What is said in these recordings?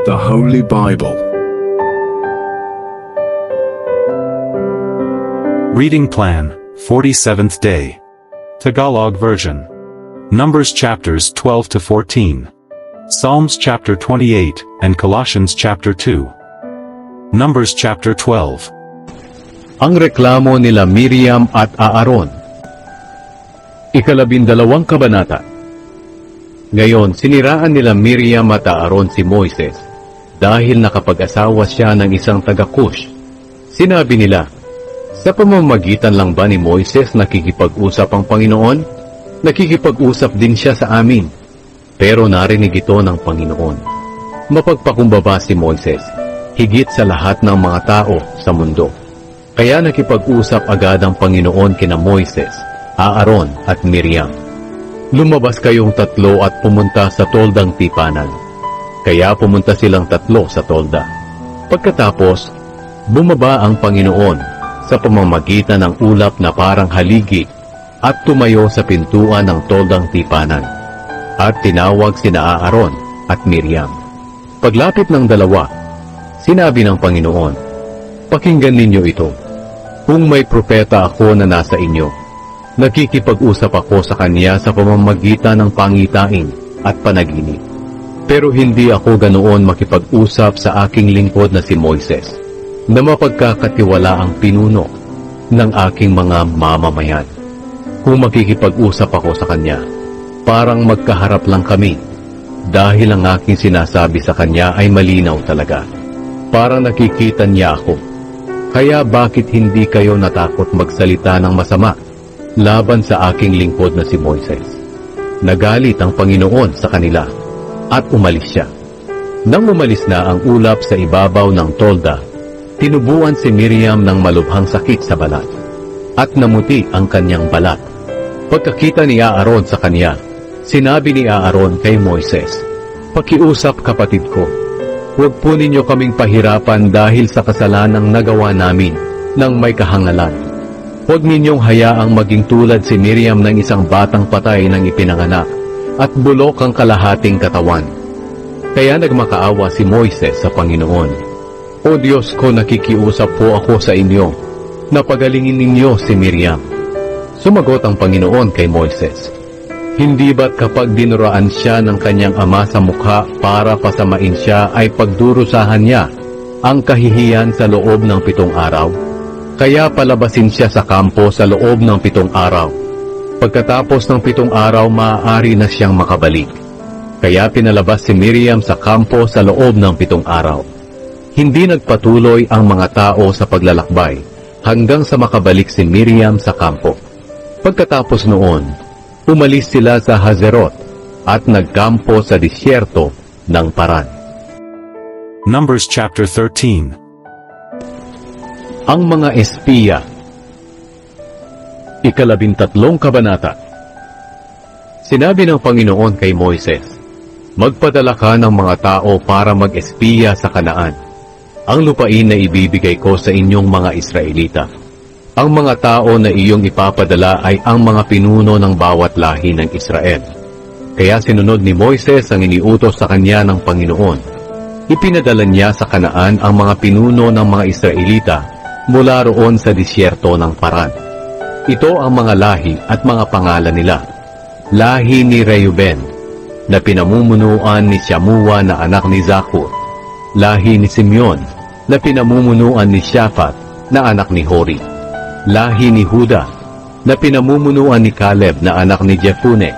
The Holy Bible. Reading Plan, 47th Day. Tagalog Version. Numbers chapters 12 to 14. Psalms chapter 28, and Colossians chapter 2. Numbers chapter 12. Ang reklamo nila Miriam at Aaron. 12 kabanata. Ngayon, siniraan nila Miriam at Aaron si Moises dahil nakapag-asawa siya ng isang taga-Cush. Sinabi nila, sa pamamagitan lang ba ni Moises nakikipag-usap ang Panginoon? Nakikipag-usap din siya sa amin. Pero narinig ito ng Panginoon. Mapagpakumbaba si Moises, higit sa lahat ng mga tao sa mundo. Kaya nakipag-usap agad ang Panginoon kina Moises, Aaron at Miriam. Lumabas kayong tatlo at pumunta sa toldang tipanan. Kaya pumunta silang tatlo sa tolda. Pagkatapos, bumaba ang Panginoon sa pamamagitan ng ulap na parang haligi at tumayo sa pintuan ng toldang tipanan. At tinawag sina Aaron at Miriam. Paglapit ng dalawa, sinabi ng Panginoon, pakinggan ninyo ito. Kung may propeta ako na nasa inyo, nakikipag-usap ako sa kanya sa pamamagitan ng pangitain at panaginip. Pero hindi ako ganoon makipag-usap sa aking lingkod na si Moises, na mapagkakatiwala ang pinuno ng aking mga mamamayan. Kung makikipag-usap ako sa kanya, parang magkaharap lang kami, dahil ang aking sinasabi sa kanya ay malinaw talaga. Parang nakikita niya ako. Kaya bakit hindi kayo natakot magsalita ng masama laban sa aking lingkod na si Moises? Nagalit ang Panginoon sa kanila at umalis siya. Nang umalis na ang ulap sa ibabaw ng tolda, tinubuan si Miriam ng malubhang sakit sa balat at namuti ang kanyang balat. Pagkakita ni Aaron sa kanya, sinabi ni Aaron kay Moises, pakiusap kapatid ko, huwag po ninyo kaming pahirapan dahil sa kasalanang nagawa namin ng may kahangalan. Huwag ninyong hayaang maging tulad si Miriam ng isang batang patay nang ipinanganak at bulok ang kalahating katawan. Kaya nagmakaawa si Moises sa Panginoon. O Diyos ko, nakikiusap po ako sa inyo, na pagalingin ninyo si Miriam. Sumagot ang Panginoon kay Moises, hindi ba't kapag dinuraan siya ng kanyang ama sa mukha para pasamain siya ay pagdurusahan niya ang kahihiyan sa loob ng 7 araw? Kaya palabasin siya sa kampo sa loob ng 7 araw. Pagkatapos ng 7 araw, maaari na siyang makabalik. Kaya pinalabas si Miriam sa kampo sa loob ng 7 araw. Hindi nagpatuloy ang mga tao sa paglalakbay hanggang sa makabalik si Miriam sa kampo. Pagkatapos noon, umalis sila sa Hazerot at nagkampo sa disyerto ng Paran. Numbers chapter 13. Ang mga espiya. 13 kabanata. Sinabi ng Panginoon kay Moises, magpadala ka ng mga tao para mag-espiya sa Kanaan, ang lupain na ibibigay ko sa inyong mga Israelita. Ang mga tao na iyong ipapadala ay ang mga pinuno ng bawat lahi ng Israel. Kaya sinunod ni Moises ang iniutos sa kanya ng Panginoon. Ipinadala niya sa Kanaan ang mga pinuno ng mga Israelita mula roon sa disyerto ng Paran. Ito ang mga lahi at mga pangalan nila. Lahi ni Reuben, na pinamumunuan ni Shamua na anak ni Zakur. Lahi ni Simeon, na pinamumunuan ni Shaphat na anak ni Hori. Lahi ni Huda, na pinamumunuan ni Caleb na anak ni Jepune.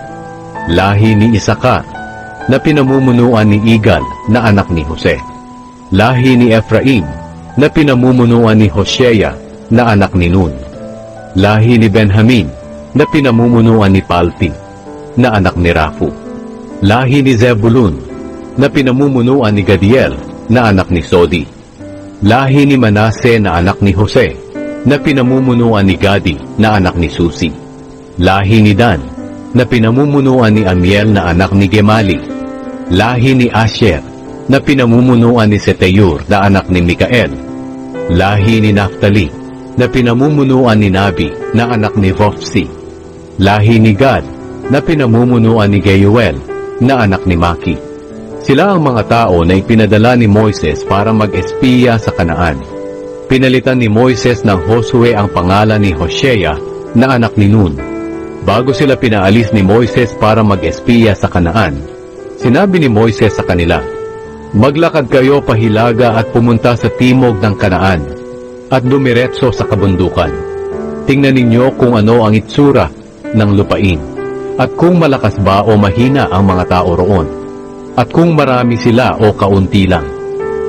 Lahi ni Isakar, na pinamumunuan ni Igal na anak ni Jose. Lahi ni Ephraim, na pinamumunuan ni Hosea na anak ni Nun. Lahi ni Benjamin, na pinamumunuan ni Palti na anak ni Rafu. Lahi ni Zebulun, na pinamumunuan ni Gadiel na anak ni Sodi. Lahi ni Manase na anak ni Jose, na pinamumunuan ni Gadi na anak ni Susi. Lahi ni Dan, na pinamumunuan ni Amiel na anak ni Gemali. Lahi ni Asher, na pinamumunuan ni Seteyur na anak ni Mikael. Lahi ni Naphtali, na pinamumunuan ni Nabi na anak ni Vophsi. Lahi ni Gad, na pinamumunuan ni Geuel na anak ni Maki. Sila ang mga tao na ipinadala ni Moises para mag-espiya sa Kanaan. Pinalitan ni Moises ng Josue ang pangalan ni Hosea na anak ni Nun. Bago sila pinaalis ni Moises para mag-espiya sa Kanaan, sinabi ni Moises sa kanila, "Maglakad kayo pahilaga at pumunta sa timog ng Kanaan at dumiretso sa kabundukan. Tingnan ninyo kung ano ang itsura ng lupain at kung malakas ba o mahina ang mga tao roon at kung marami sila o kaunti lang.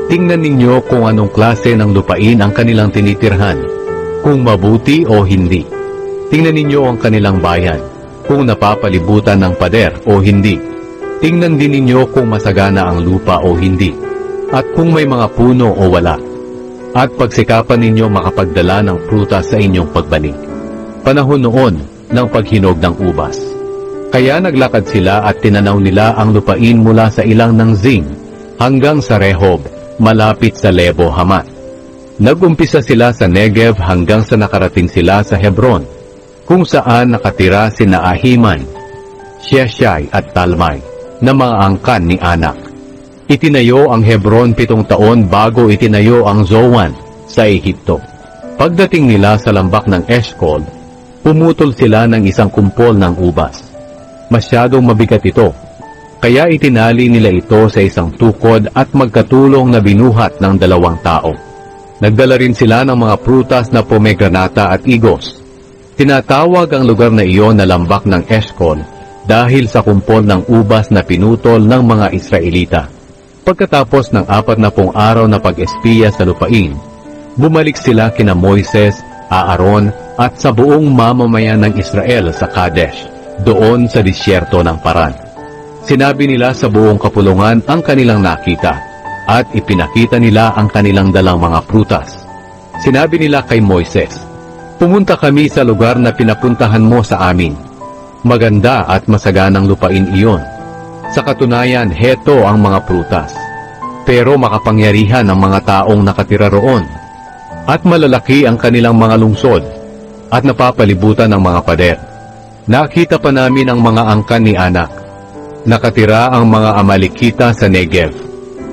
Tingnan ninyo kung anong klase ng lupain ang kanilang tinitirhan, kung mabuti o hindi. Tingnan ninyo ang kanilang bayan, kung napapalibutan ng pader o hindi. Tingnan din ninyo kung masagana ang lupa o hindi, at kung may mga puno o wala. At pagsikapan ninyo makapagdala ng prutas sa inyong pagbalik." Panahon noon ng paghinog ng ubas. Kaya naglakad sila at tinanaw nila ang lupain mula sa ilang ng Zin hanggang sa Rehob, malapit sa Lebo Hamat. Nagumpisa sila sa Negev hanggang sa nakarating sila sa Hebron, kung saan nakatira sina Ahiman, Sheshai at Talmai, na mga angkan ni Anak. Itinayo ang Hebron 7 taon bago itinayo ang Zoan sa Ehipto. Pagdating nila sa lambak ng Eshcol, pumutol sila ng isang kumpol ng ubas. Masyadong mabigat ito, kaya itinali nila ito sa isang tukod at magkatulong na binuhat ng 2 tao. Nagdala rin sila ng mga prutas na pomegranata at igos. Tinatawag ang lugar na iyon na lambak ng Eshcol dahil sa kumpol ng ubas na pinutol ng mga Israelita. Pagkatapos ng 40 araw na pag-espiya sa lupain, bumalik sila kina Moises, Aaron at sa buong mamamayan ng Israel sa Kadesh, doon sa disyerto ng Paran. Sinabi nila sa buong kapulungan ang kanilang nakita, at ipinakita nila ang kanilang dalang mga prutas. Sinabi nila kay Moises, "Pumunta kami sa lugar na pinapuntahan mo sa amin. Maganda at masaganang lupain iyon. Sa katunayan, heto ang mga prutas. Pero makapangyarihan ang mga taong nakatira roon. At malalaki ang kanilang mga lungsod, at napapalibutan ng mga pader. Nakita pa namin ang mga angkan ni Anak. Nakatira ang mga Amalekita sa Negev,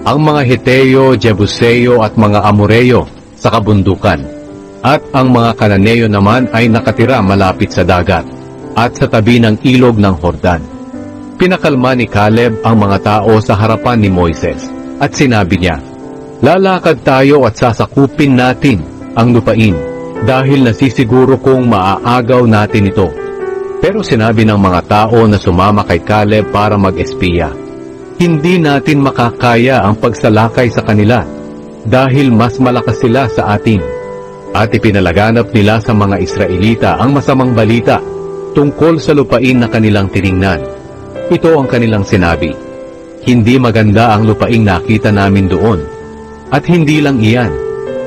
ang mga Heteo, Jebuseo at mga Amoreo sa kabundukan, at ang mga Kananeo naman ay nakatira malapit sa dagat at sa tabi ng ilog ng Hordan." Pinakalma ni Caleb ang mga tao sa harapan ni Moises at sinabi niya, "Lalakad tayo at sasakupin natin ang lupain dahil nasisiguro kong maaagaw natin ito." Pero sinabi ng mga tao na sumama kay Caleb para mag-espiya, "Hindi natin makakaya ang pagsalakay sa kanila dahil mas malakas sila sa atin." At ipinalaganap nila sa mga Israelita ang masamang balita tungkol sa lupain na kanilang tiningnan. Ito ang kanilang sinabi, "Hindi maganda ang lupaing nakita namin doon. At hindi lang iyan,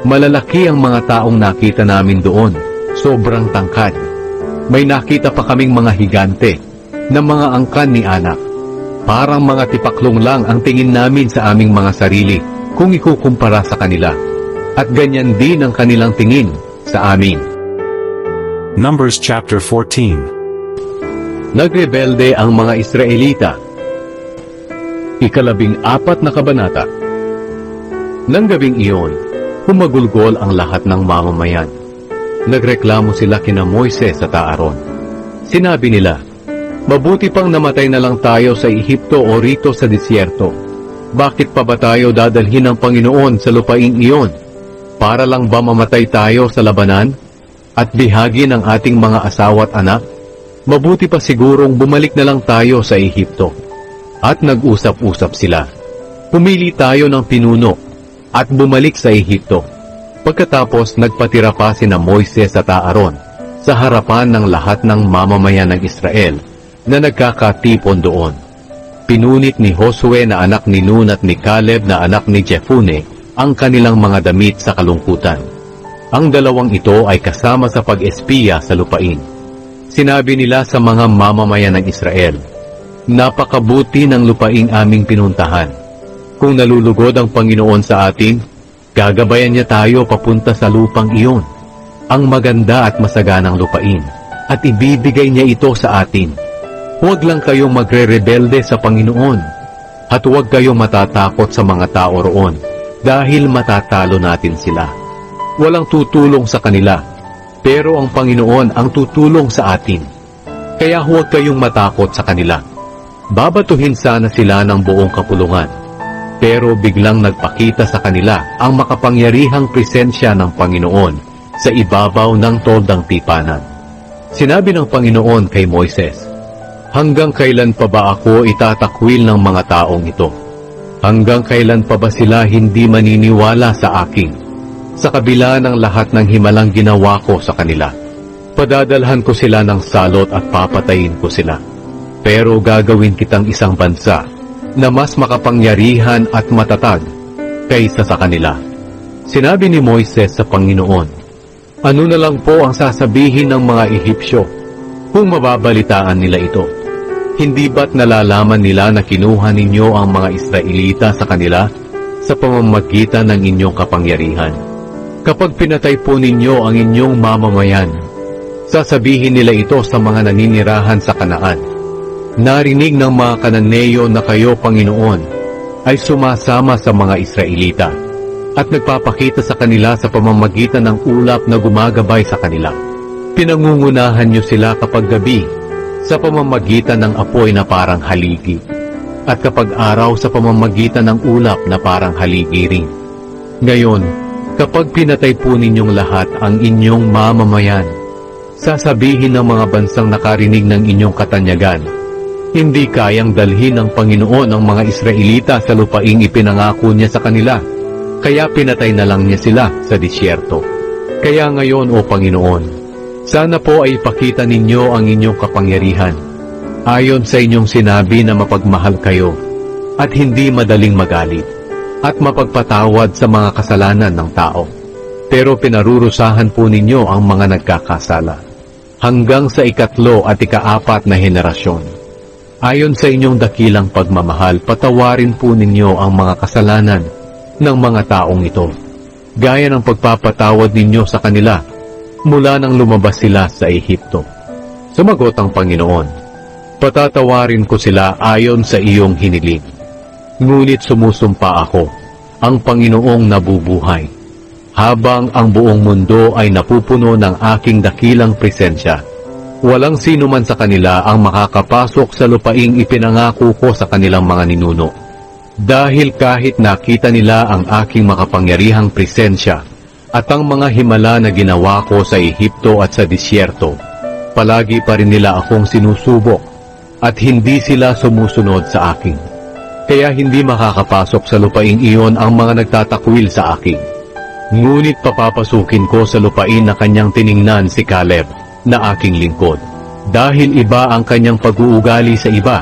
malalaki ang mga taong nakita namin doon, sobrang tangkad. May nakita pa kaming mga higante na mga angkan ni Anak. Parang mga tipaklong lang ang tingin namin sa aming mga sarili kung ikukumpara sa kanila. At ganyan din ang kanilang tingin sa amin." Numbers chapter 14. Nagrebelde ang mga Israelita. 14 na kabanata. Nang gabing iyon, humagulgol ang lahat ng mamamayan. Nagreklamo sila kina Moises at Aaron. Sinabi nila, "Mabuti pang namatay na lang tayo sa Ehipto o rito sa disyerto. Bakit pa ba tayo dadalhin ng Panginoon sa lupaing iyon? Para lang ba mamatay tayo sa labanan at bihagi ng ating mga asawa at anak? Mabuti pa sigurong bumalik na lang tayo sa Ehipto." At nag-usap-usap sila. Pumili tayo ng pinuno at bumalik sa Ehipto. Pagkatapos nagpatira pa sina Moises at Aaron sa harapan ng lahat ng mamamayan ng Israel na nagkakatipon doon. Pinunit ni Josue na anak ni Nun at ni Caleb na anak ni Jephunneh ang kanilang mga damit sa kalungkutan. Ang dalawang ito ay kasama sa pag-espiya sa lupain. Sinabi nila sa mga mamamayan ng Israel, "Napakabuti ng lupaing aming pinuntahan. Kung nalulugod ang Panginoon sa atin, gagabayan niya tayo papunta sa lupang iyon, ang maganda at masaganang lupain, at ibibigay niya ito sa atin. Huwag lang kayong magre-rebelde sa Panginoon. At huwag kayong matatakot sa mga tao roon, dahil matatalo natin sila. Walang tutulong sa kanila, pero ang Panginoon ang tutulong sa atin. Kaya huwag kayong matakot sa kanila. Babatuhin sana sila ng buong kapulungan, pero biglang nagpakita sa kanila ang makapangyarihang presensya ng Panginoon sa ibabaw ng toldang tipanan. Sinabi ng Panginoon kay Moises, "Hanggang kailan pa ba ako itatakwil ng mga taong ito? Hanggang kailan pa ba sila hindi maniniwala sa akin? Sa kabila ng lahat ng himalang ginawa ko sa kanila, padadalhan ko sila ng salot at papatayin ko sila. Pero gagawin kitang isang bansa na mas makapangyarihan at matatag kaysa sa kanila." Sinabi ni Moises sa Panginoon, "Ano na lang po ang sasabihin ng mga Ehipsyo kung mababalitaan nila ito? Hindi ba't nalalaman nila na kinuha ninyo ang mga Israelita sa kanila sa pamamagitan ng inyong kapangyarihan? Kapag pinatay po ninyo ang inyong mamamayan, sasabihin nila ito sa mga naninirahan sa Kanaan, 'Narinig ng mga Kananeo na kayo, Panginoon, ay sumasama sa mga Israelita at nagpapakita sa kanila sa pamamagitan ng ulap na gumagabay sa kanila. Pinangungunahan niyo sila kapag gabi sa pamamagitan ng apoy na parang haligi, at kapag araw sa pamamagitan ng ulap na parang haligi rin. Ngayon, kapag pinatay po ninyong lahat ang inyong mamamayan, sasabihin ng mga bansang nakarinig ng inyong katanyagan, hindi kayang dalhin ng Panginoon ang mga Israelita sa lupaing ipinangako niya sa kanila, kaya pinatay na lang niya sila sa disyerto. Kaya ngayon, O Panginoon, sana po ay ipakita ninyo ang inyong kapangyarihan, ayon sa inyong sinabi na mapagmahal kayo, at hindi madaling magalit, at mapagpatawad sa mga kasalanan ng tao. Pero pinarurusahan po ninyo ang mga nagkakasala, hanggang sa ikatlo at ikaapat na henerasyon. Ayon sa inyong dakilang pagmamahal, patawarin po ninyo ang mga kasalanan ng mga taong ito, gaya ng pagpapatawad ninyo sa kanila mula nang lumabas sila sa Ehipto." Sumagot ang Panginoon, "Patatawarin ko sila ayon sa iyong hiniling. Ngunit sumusumpa ako, ang Panginoong nabubuhay, habang ang buong mundo ay napupuno ng aking dakilang presensya. Walang sino man sa kanila ang makakapasok sa lupaing ipinangako ko sa kanilang mga ninuno. Dahil kahit nakita nila ang aking makapangyarihang presensya at ang mga himala na ginawa ko sa Ehipto at sa disyerto, palagi pa rin nila akong sinusubok at hindi sila sumusunod sa akin. Kaya hindi makakapasok sa lupaing iyon ang mga nagtatakwil sa akin. Ngunit papapasukin ko sa lupain na kanyang tiningnan si Caleb na aking lingkod, dahil iba ang kanyang pag-uugali sa iba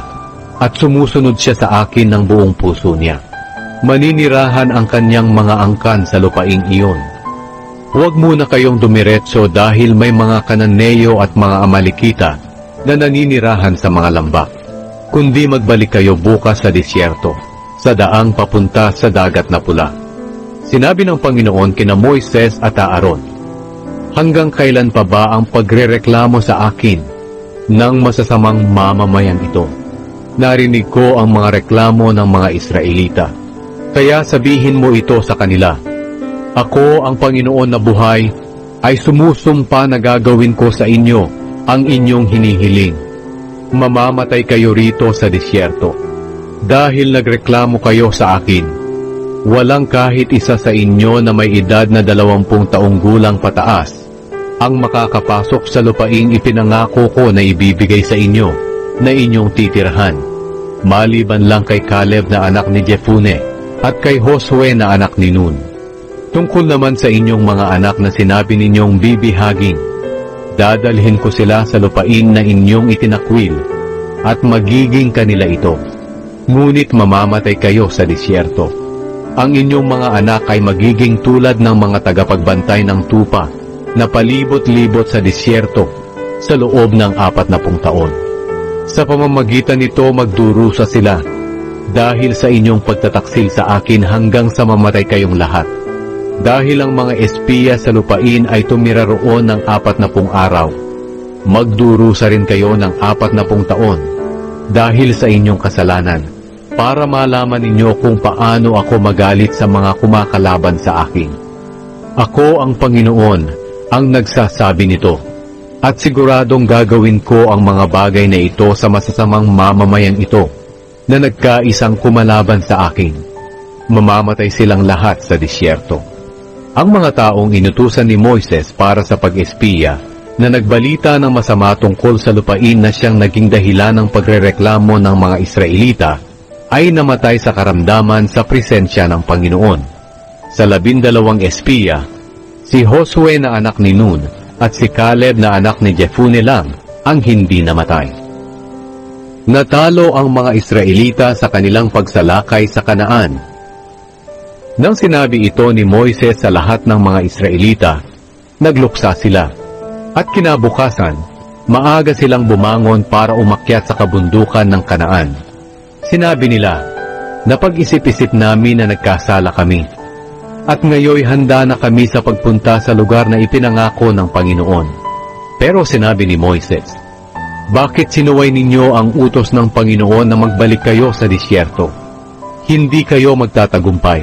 at sumusunod siya sa akin ng buong puso niya. Maninirahan ang kanyang mga angkan sa lupaing iyon. Huwag muna kayong dumiretso dahil may mga Kananeo at mga Amalekita na naninirahan sa mga lambak, kundi magbalik kayo bukas sa disyerto, sa daang papunta sa dagat na pula." Sinabi ng Panginoon kina Moises at Aaron, "Hanggang kailan pa ba ang pagrereklamo sa akin ng masasamang mamamayan ito? Narinig ko ang mga reklamo ng mga Israelita, kaya sabihin mo ito sa kanila, ako ang Panginoon na buhay, ay sumusumpa na gagawin ko sa inyo ang inyong hinihiling. Mamamatay kayo rito sa disyerto. Dahil nagreklamo kayo sa akin, walang kahit isa sa inyo na may edad na 20 taong gulang pataas ang makakapasok sa lupaing ipinangako ko na ibibigay sa inyo na inyong titirhan, maliban lang kay Caleb na anak ni Jepune at kay Josue na anak ni Nun. Tungkol naman sa inyong mga anak na sinabi ninyong bibihagin, dadalhin ko sila sa lupain na inyong itinakwil at magiging kanila ito. Ngunit mamamatay kayo sa disyerto. Ang inyong mga anak ay magiging tulad ng mga tagapagbantay ng tupa na palibot-libot sa disyerto sa loob ng 40 taon. Sa pamamagitan nito magdurusa sila dahil sa inyong pagtataksil sa akin hanggang sa mamatay kayong lahat. Dahil ang mga espiya sa lupain ay tumira roon ng 40 araw, magdurusa rin kayo ng 40 taon dahil sa inyong kasalanan, para malaman ninyo kung paano ako magalit sa mga kumakalaban sa akin. Ako ang Panginoon ang nagsasabi nito, at siguradong gagawin ko ang mga bagay na ito sa masasamang mamamayang ito na nagkaisang kumalaban sa akin. Mamamatay silang lahat sa disyerto. Ang mga taong inutusan ni Moises para sa pag-espiya na nagbalita ng masama tungkol sa lupain na siyang naging dahilan ng pagrereklamo ng mga Israelita ay namatay sa karamdaman sa presensya ng Panginoon. Sa 12 espiya, si Josue na anak ni Nun at si Caleb na anak ni Jefune lang ang hindi namatay. Natalo ang mga Israelita sa kanilang pagsalakay sa Kanaan. Nang sinabi ito ni Moises sa lahat ng mga Israelita, nagluksa sila. At kinabukasan, maaga silang bumangon para umakyat sa kabundukan ng Kanaan. Sinabi nila, napag-isip-isip namin na nagkasala kami. At ngayoy handa na kami sa pagpunta sa lugar na ipinangako ng Panginoon. Pero sinabi ni Moises, bakit sinuway ninyo ang utos ng Panginoon na magbalik kayo sa disyerto? Hindi kayo magtatagumpay.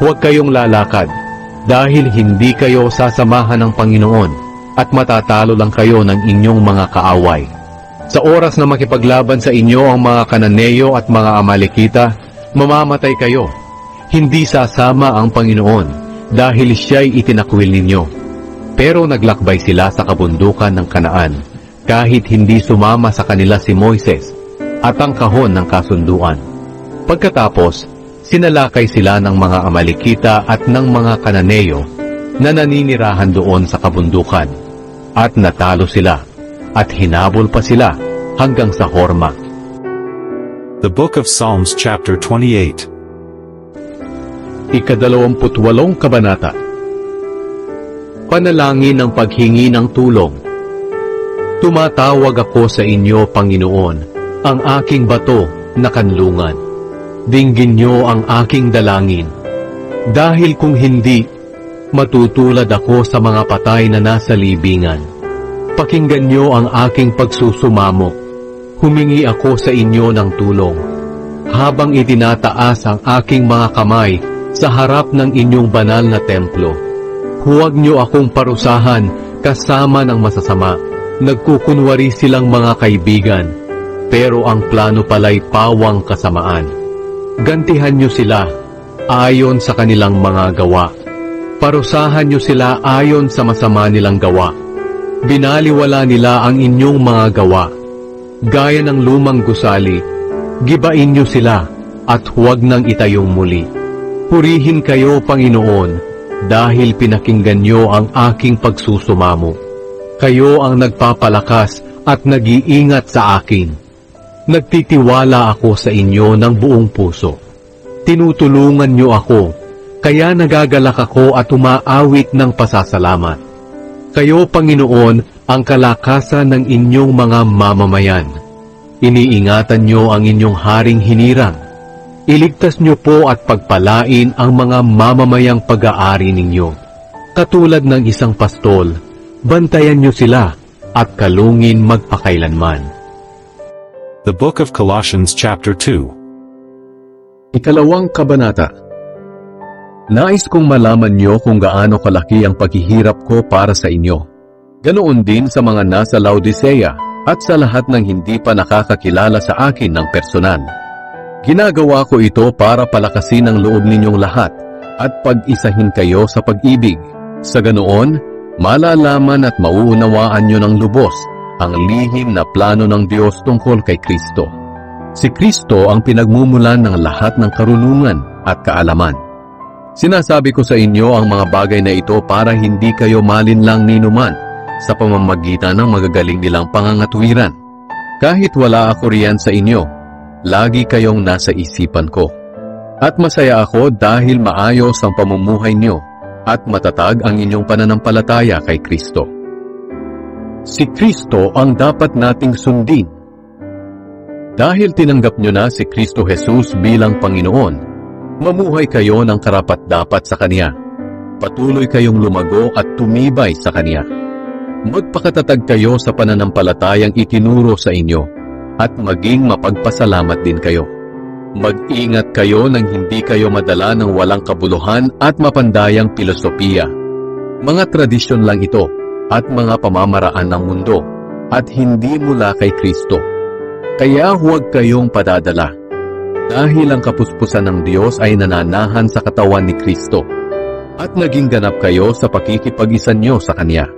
Huwag kayong lalakad, dahil hindi kayo sasamahan ng Panginoon at matatalo lang kayo ng inyong mga kaaway. Sa oras na makipaglaban sa inyo ang mga Kananeo at mga Amalekita, mamamatay kayo. Hindi sasama ang Panginoon dahil siya'y itinakwil ninyo. Pero naglakbay sila sa kabundukan ng Kanaan kahit hindi sumama sa kanila si Moises at ang kahon ng kasunduan. Pagkatapos, sinalakay sila ng mga Amalekita at ng mga Kananeo na naninirahan doon sa kabundukan, at natalo sila, at hinabol pa sila hanggang sa Horma. The Book of Psalms chapter 28. Ika-28 kabanata. Panalangin ng paghingi ng tulong. Tumatawag ako sa inyo, Panginoon, ang aking bato na kanlungan. Dinggin niyo ang aking dalangin. Dahil kung hindi, matutulad ako sa mga patay na nasa libingan. Pakinggan niyo ang aking pagsusumamo. Humingi ako sa inyo ng tulong. Habang itinataas ang aking mga kamay sa harap ng inyong banal na templo. Huwag niyo akong parusahan kasama ng masasama. Nagkukunwari silang mga kaibigan, pero ang plano pala'y pawang kasamaan. Gantihan niyo sila ayon sa kanilang mga gawa. Parusahan niyo sila ayon sa masama nilang gawa. Binaliwala nila ang inyong mga gawa. Gaya ng lumang gusali, gibain niyo sila at huwag nang itayong muli. Purihin kayo, Panginoon, dahil pinakinggan niyo ang aking pagsusumamo. Kayo ang nagpapalakas at nag-iingat sa akin. Nagtitiwala ako sa inyo ng buong puso. Tinutulungan niyo ako, kaya nagagalak ako at umaawit ng pasasalamat. Kayo, Panginoon, ang kalakasan ng inyong mga mamamayan. Iniingatan niyo ang inyong haring hinirang. Iligtas niyo po at pagpalain ang mga mamamayang pag-aari ninyo. Katulad ng isang pastol, bantayan niyo sila at kalungin magpakailanman. The Book of Colossians chapter 2. Ikalawang kabanata. Nais kong malaman niyo kung gaano kalaki ang paghihirap ko para sa inyo. Ganoon din sa mga nasa Laodicea at sa lahat ng hindi pa nakakakilala sa akin ng personal. Ginagawa ko ito para palakasin ang loob ninyong lahat at pag-isahin kayo sa pag-ibig. Sa ganoon, malalaman at mauunawaan niyo ng lubos ang lihim na plano ng Diyos tungkol kay Kristo. Si Kristo ang pinagmumulan ng lahat ng karunungan at kaalaman. Sinasabi ko sa inyo ang mga bagay na ito para hindi kayo malinlang ninuman sa pamamagitan ng magagaling nilang pangangatwiran. Kahit wala ako riyan sa inyo, lagi kayong nasa isipan ko. At masaya ako dahil maayos ang pamumuhay niyo at matatag ang inyong pananampalataya kay Kristo. Si Kristo ang dapat nating sundin. Dahil tinanggap nyo na si Kristo Jesus bilang Panginoon, mamuhay kayo ng karapat-dapat sa Kanya. Patuloy kayong lumago at tumibay sa Kanya. Magpakatatag kayo sa pananampalatayang itinuro sa inyo at maging mapagpasalamat din kayo. Mag-ingat kayo nang hindi kayo madala ng walang kabuluhan at mapandayang filosofiya. Mga tradisyon lang ito at mga pamamaraan ng mundo at hindi mula kay Kristo. Kaya huwag kayong padadala. Dahil ang kapuspusan ng Diyos ay nananahan sa katawan ni Kristo at naging ganap kayo sa pakikipag-isa niyo sa Kanya,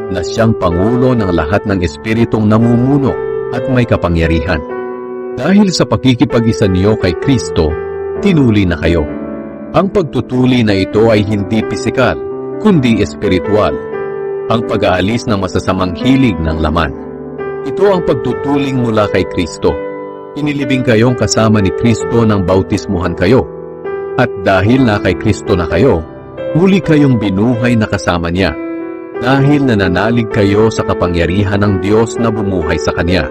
na siyang Pangulo ng lahat ng espiritong namumuno at may kapangyarihan. Dahil sa pakikipag-isa niyo kay Kristo, tinuli na kayo. Ang pagtutuli na ito ay hindi pisikal, kundi espiritual. Ang pag-aalis ng masasamang hilig ng laman. Ito ang pagtutuling mula kay Kristo. Inilibing kayong kasama ni Kristo nang bautismuhan kayo. At dahil na kay Kristo na kayo, muli kayong binuhay na kasama niya. Dahil nananalig kayo sa kapangyarihan ng Diyos na bumuhay sa Kanya.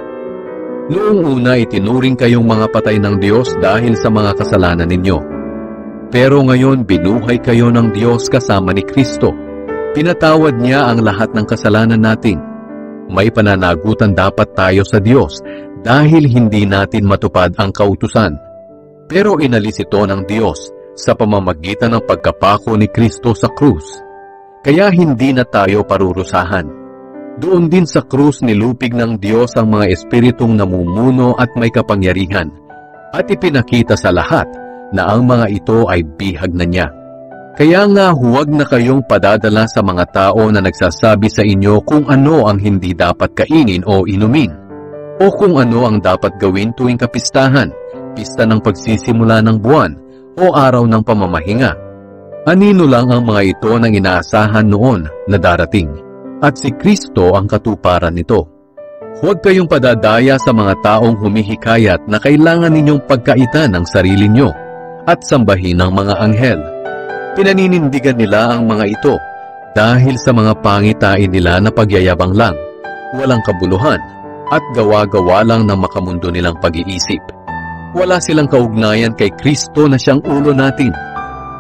Noong una itinuring kayong mga patay ng Diyos dahil sa mga kasalanan ninyo. Pero ngayon binuhay kayo ng Diyos kasama ni Kristo. Pinatawad niya ang lahat ng kasalanan natin. May pananagutan dapat tayo sa Diyos dahil hindi natin matupad ang kautusan. Pero inalis ito ng Diyos sa pamamagitan ng pagkapako ni Kristo sa krus. Kaya hindi na tayo parurusahan. Doon din sa krus nilupig ng Diyos ang mga espiritong namumuno at may kapangyarihan at ipinakita sa lahat na ang mga ito ay bihag na niya. Kaya nga huwag na kayong padadala sa mga tao na nagsasabi sa inyo kung ano ang hindi dapat kainin o inumin o kung ano ang dapat gawin tuwing kapistahan, pista ng pagsisimula ng buwan o araw ng pamamahinga. Anino lang ang mga ito nang inaasahan noon na darating. At si Kristo ang katuparan nito. Huwag kayong padadaya sa mga taong humihikayat na kailangan ninyong pagkaitan ng sarili nyo at sambahin ng mga anghel. Pinaninindigan nila ang mga ito dahil sa mga pangitain nila na pagyayabang lang, walang kabuluhan, at gawa-gawa lang ng makamundo nilang pag-iisip. Wala silang kaugnayan kay Kristo na siyang ulo natin.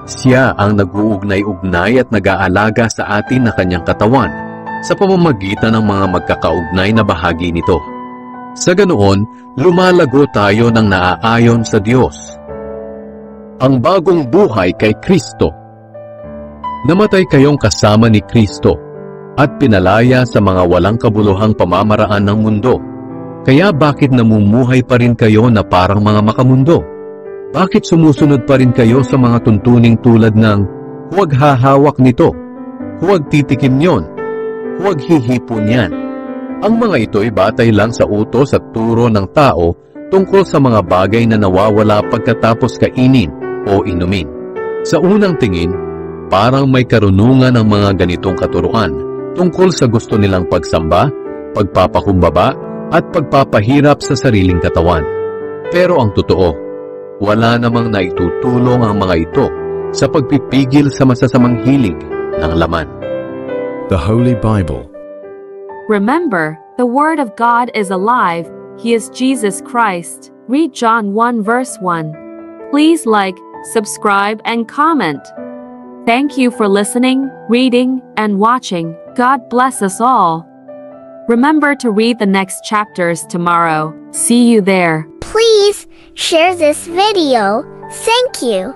Siya ang nag-uugnay-ugnay at nag-aalaga sa atin na kanyang katawan sa pamamagitan ng mga magkakaugnay na bahagi nito. Sa ganoon, lumalago tayo ng naaayon sa Diyos. Ang bagong buhay kay Kristo. Namatay kayong kasama ni Kristo at pinalaya sa mga walang kabuluhang pamamaraan ng mundo. Kaya bakit namumuhay pa rin kayo na parang mga makamundo? Bakit sumusunod pa rin kayo sa mga tuntuning tulad ng huwag hahawak nito, huwag titikim yon, huwag hihipon yan? Ang mga ito'y batay lang sa utos at turo ng tao tungkol sa mga bagay na nawawala pagkatapos kainin o inumin. Sa unang tingin, parang may karunungan ng mga ganitong katuruan tungkol sa gusto nilang pagsamba, pagpapakumbaba, at pagpapahirap sa sariling katawan. Pero ang totoo, wala namang naitutulong ang mga ito sa pagpipigil sa masasamang hilig ng laman. The Holy Bible. Remember, the Word of God is alive. He is Jesus Christ. Read John 1 verse 1. Please like, subscribe, and comment. Thank you for listening, reading, and watching. God bless us all. Remember to read the next chapters tomorrow. See you there. Please share this video. Thank you.